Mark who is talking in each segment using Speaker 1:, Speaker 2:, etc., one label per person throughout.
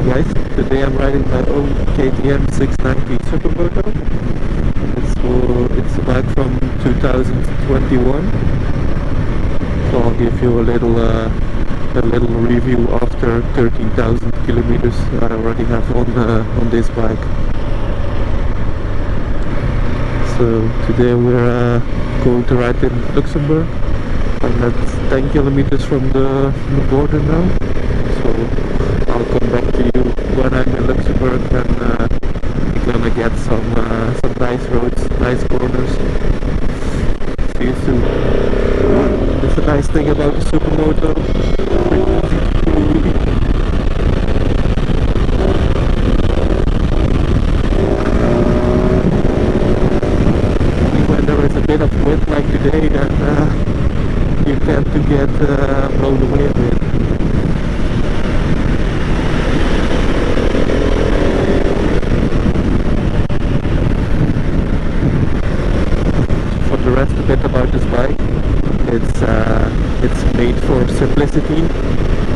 Speaker 1: Guys, today I'm riding my own KTM 690 Supermoto. It's a bike from 2021. So I'll give you a little review after 13,000 kilometers I already have on this bike. So today we're going to ride in Luxembourg. I'm at 10 kilometers from the border now. So I'll come back to you when I'm in Luxembourg, and we're gonna get some nice roads, nice corners. See you soon. That's the nice thing about the Supermoto. When there is a bit of wind like today, then you tend to get blown away a bit. A bit about this bike. It's made for simplicity,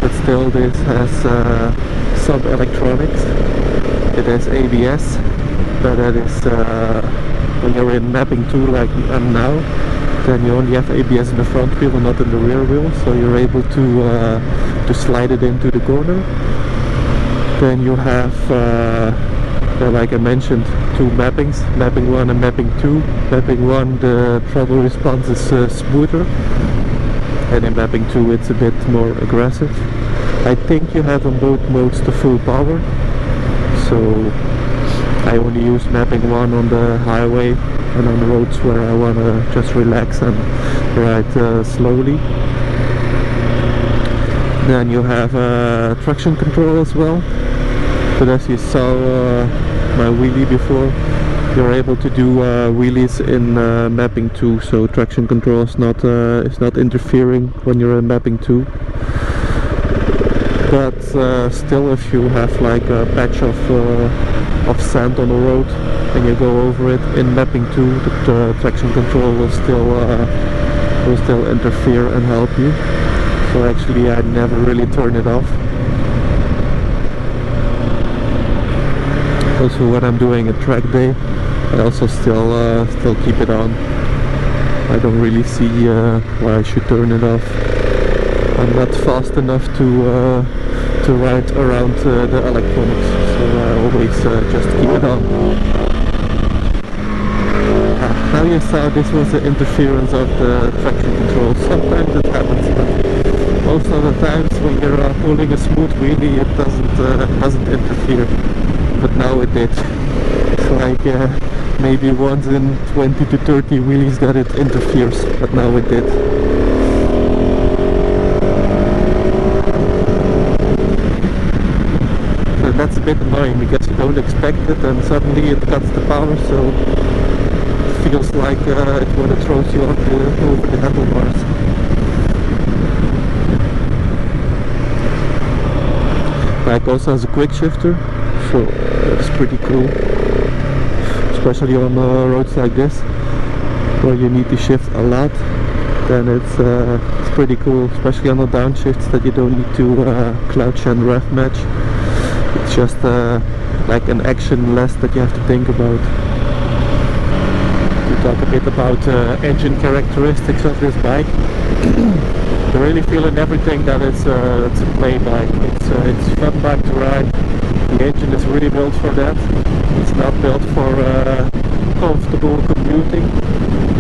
Speaker 1: but still this has some electronics. It has ABS, but that is when you're in mapping 2 like I'm now, then you only have ABS in the front wheel and not in the rear wheel, so you're able to slide it into the corner. Then you have like I mentioned, 2 mappings, mapping 1 and mapping 2. Mapping 1, the throttle response is smoother, and in mapping 2 it's a bit more aggressive. I think you have on both modes the full power, so I only use mapping 1 on the highway and on the roads where I want to just relax and ride slowly. Then you have traction control as well, but as you saw my wheelie before, you're able to do wheelies in mapping 2, so traction control is not interfering when you're in mapping 2. But still, if you have like a patch of sand on the road and you go over it in mapping 2, the traction control will still interfere and help you. So actually I never really turn it off. Also when I'm doing a track day, I also still keep it on. I don't really see why I should turn it off. I'm not fast enough to ride around the electronics, so I always just keep it on. Now you saw this was the interference of the traction control. Sometimes it happens, but most of the times when you're pulling a smooth wheelie, it doesn't interfere. But now it did. It's like maybe once in 20 to 30 wheelies that it interferes, but now it did. So that's a bit annoying because you don't expect it and suddenly it cuts the power, so it feels like it would have throws you over the handlebars. Bike also has a quick shifter, so that's pretty cool, especially on roads like this where you need to shift a lot. Then it's pretty cool, especially on the downshifts, that you don't need to clutch and rev match. It's just like an action less that you have to think about. To talk a bit about engine characteristics of this bike, you're really feeling everything that it's a play bike. It's fun bike to ride. The engine is really built for that. It's not built for comfortable commuting.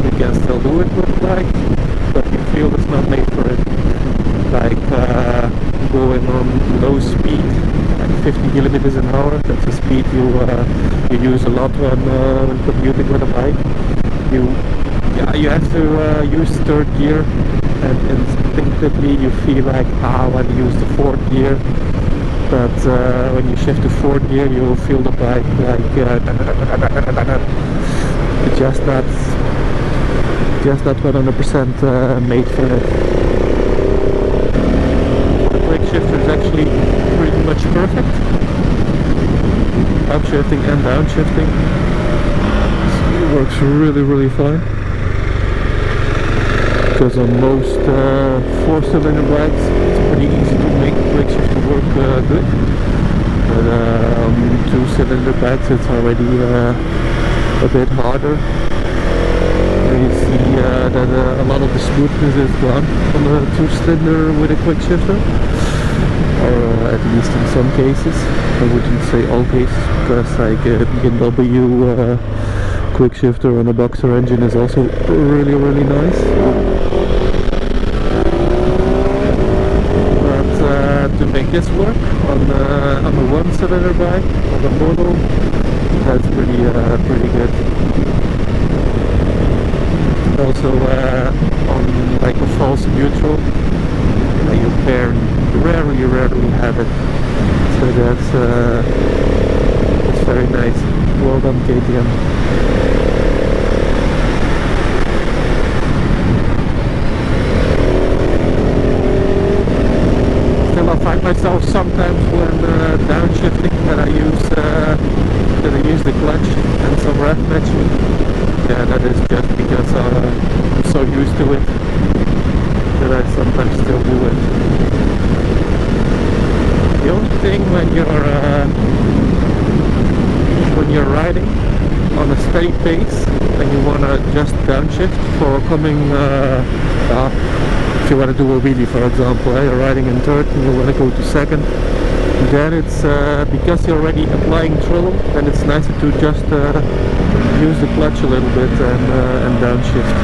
Speaker 1: You can still do it with the bike, but you feel it's not made for it. Like going on low speed, like 50 kilometers an hour. That's the speed you use a lot when commuting with a bike. You have to use 3rd gear, and instinctively you feel like I want to use the 4th gear. But when you shift to 4th gear, you will feel the bike like it's just not 100% made for it. The quick shifter is actually pretty much perfect. Upshifting and downshifting, it works really fine. Because on most 4-cylinder bikes, it's pretty easy to make the quick shifter work good. cylinder bikes it's already a bit harder. You see that a lot of the smoothness is gone on the 2-cylinder with a quick shifter, or at least in some cases. I wouldn't say all cases, because like BMW quick shifter on a Boxer engine is also really nice. But to make this work on a 1-cylinder bike, on the model, that's pretty good. Also on like a false neutral, you rarely have it. So that's very nice. Well done, KTM. Still, I find myself sometimes when downshifting that I use the clutch and some rev matching. Yeah, that is just because I'm so used to it that I sometimes still do it. The only thing when you're riding on a steady pace and you want to just downshift for coming, if you want to do a wheelie, for example, you're riding in third and you want to go to second, then it's because you're already applying throttle, then it's nicer to just use the clutch a little bit and downshift.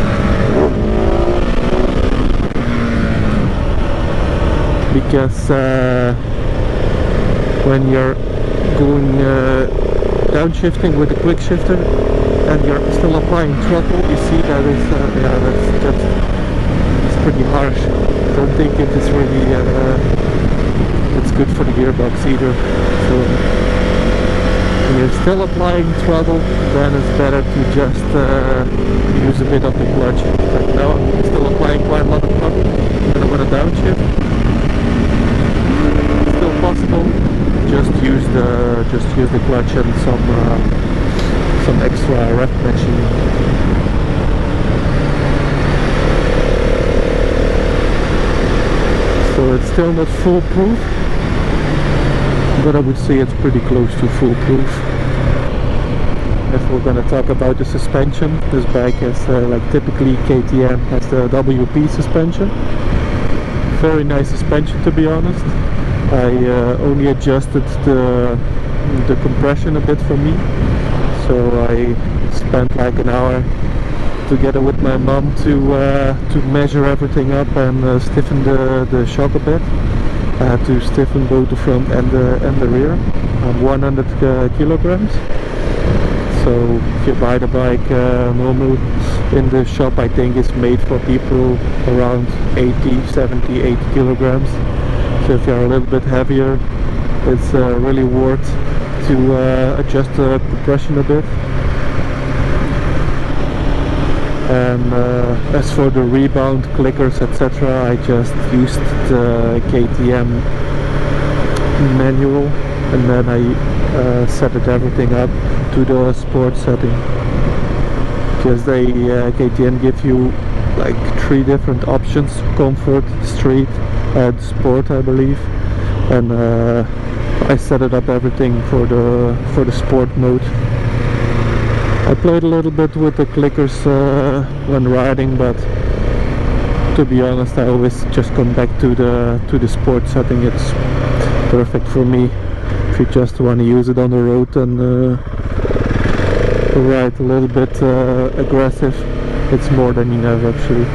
Speaker 1: Because when you're going downshifting with the quick shifter and you're still applying throttle, you see that it's pretty harsh. I don't think it is really it's good for the gearbox either. So when you're still applying throttle, then it's better to just use a bit of the clutch. Like now I'm still applying quite a lot of throttle and I'm going to downshift. Still possible. Just use the clutch and some extra rev matching. So it's still not foolproof, but I would say it's pretty close to foolproof. If we're gonna talk about the suspension, this bike has like typically KTM has the WP suspension. Very nice suspension, to be honest. I only adjusted the compression a bit for me, so I spent like an hour together with my mom to measure everything up and stiffen the shock a bit. I had to stiffen both the front and the rear. 100 kilograms. So if you buy the bike normal in the shop, I think it's made for people around 70, 80 kilograms. So if you're a little bit heavier, it's really worth to adjust the compression a bit. And as for the rebound, clickers, etc., I just used the KTM manual, and then I set everything up to the sport setting, because they KTM give you like 3 different options: comfort, street, and sport, I believe. And I set it up everything for the sport mode. I played a little bit with the clickers when riding, but to be honest, I always just come back to the sport setting. It's perfect for me. If you just want to use it on the road and ride a little bit aggressive, it's more than enough actually.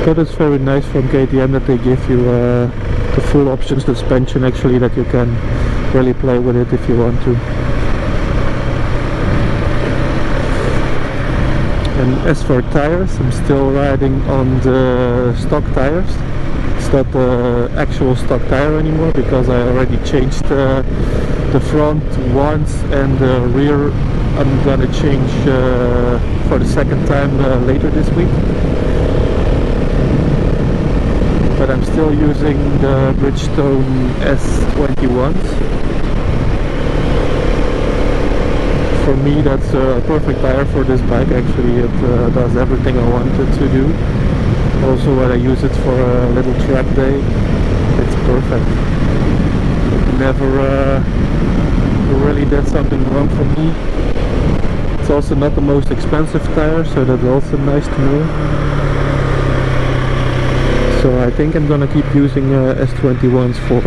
Speaker 1: But it's very nice from KTM that they give you the full options suspension actually, that you can really play with it if you want to. And as for tires, I'm still riding on the stock tires. It's not the actual stock tire anymore, because I already changed the front once, and the rear I'm gonna change for the second time later this week. But I'm still using the Bridgestone S21s. For me, that's a perfect tire for this bike actually. It does everything I wanted to do. Also when I use it for a little track day, It's perfect. Never really did something wrong for me. It's also not the most expensive tire, so that's also nice to know. So I think I'm gonna keep using S21s for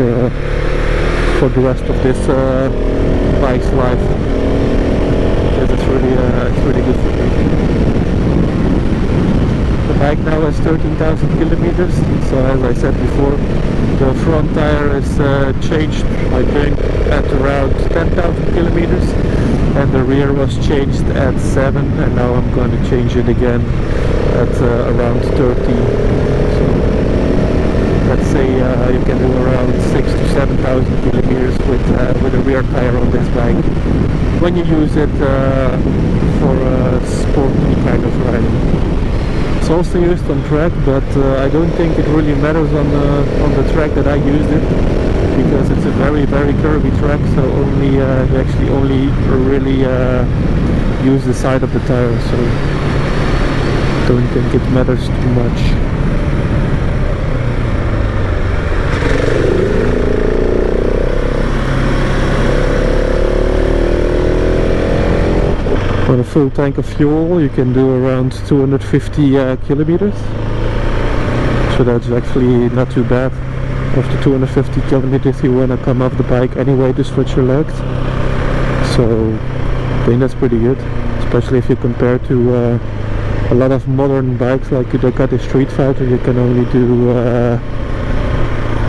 Speaker 1: the rest of this bike's life. Because it's really good for me. The bike now has 13,000 kilometers, so as I said before, the front tire is changed, I think, at around 10,000 kilometers, and the rear was changed at 7, and now I'm going to change it again at around 13. So let's say you can do around 6 to 7,000 kilometers with a rear tire on this bike when you use it for a sporty kind of riding. It's also used on track, but I don't think it really matters on the track that I used it, because it's a very curvy track, so only you actually only really use the side of the tire, so don't think it matters too much. On a full tank of fuel you can do around 250 kilometers, so that's actually not too bad. After 250 kilometers you want to come off the bike anyway to switch your legs, so I think that's pretty good, especially if you compare to a lot of modern bikes like the Ducati Street Fighter. You can only do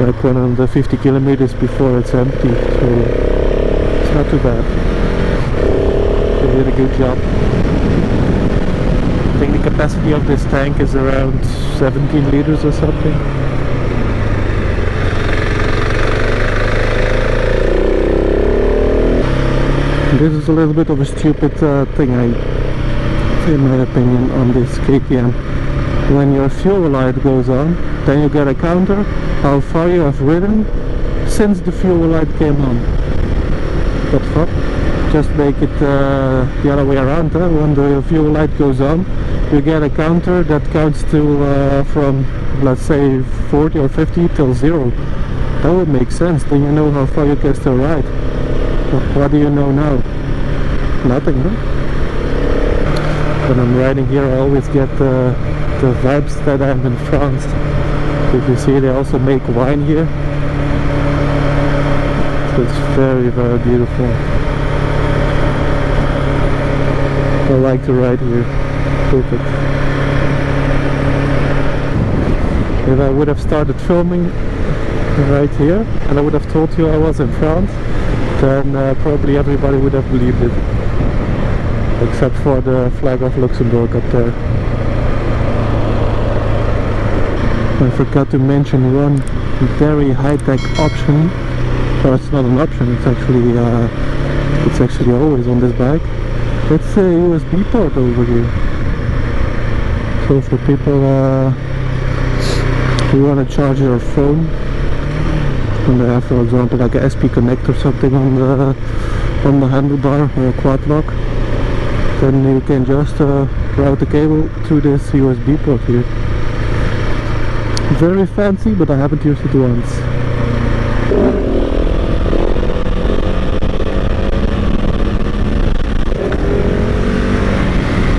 Speaker 1: like 150 kilometers before it's empty, so it's not too bad. They did a good job. I think the capacity of this tank is around 17 liters or something. This is a little bit of a stupid thing, in my opinion, on this KTM. When your fuel light goes on, then you get a counter how far you have ridden since the fuel light came on. What the fuck? Just make it the other way around. When the fuel light goes on, you get a counter that counts to from, let's say, 40 or 50 till 0. That would make sense. Then you know how far you can still ride. What do you know now? Nothing, huh? When I'm riding here I always get the vibes that I'm in France. If you see, they also make wine here. So it's very beautiful. I like to ride here. Perfect. If I would have started filming right here and I would have told you I was in France, then probably everybody would have believed it, except for the flag of Luxembourg up there. I forgot to mention one very high-tech option. Well, it's not an option, it's actually always on this bike. It's a USB port over here. So for people who want to charge their phone, and they have, for example, like a SP Connect or something on the handlebar or a quad lock, then you can just route the cable to this USB port here. Very fancy, but I haven't used it once.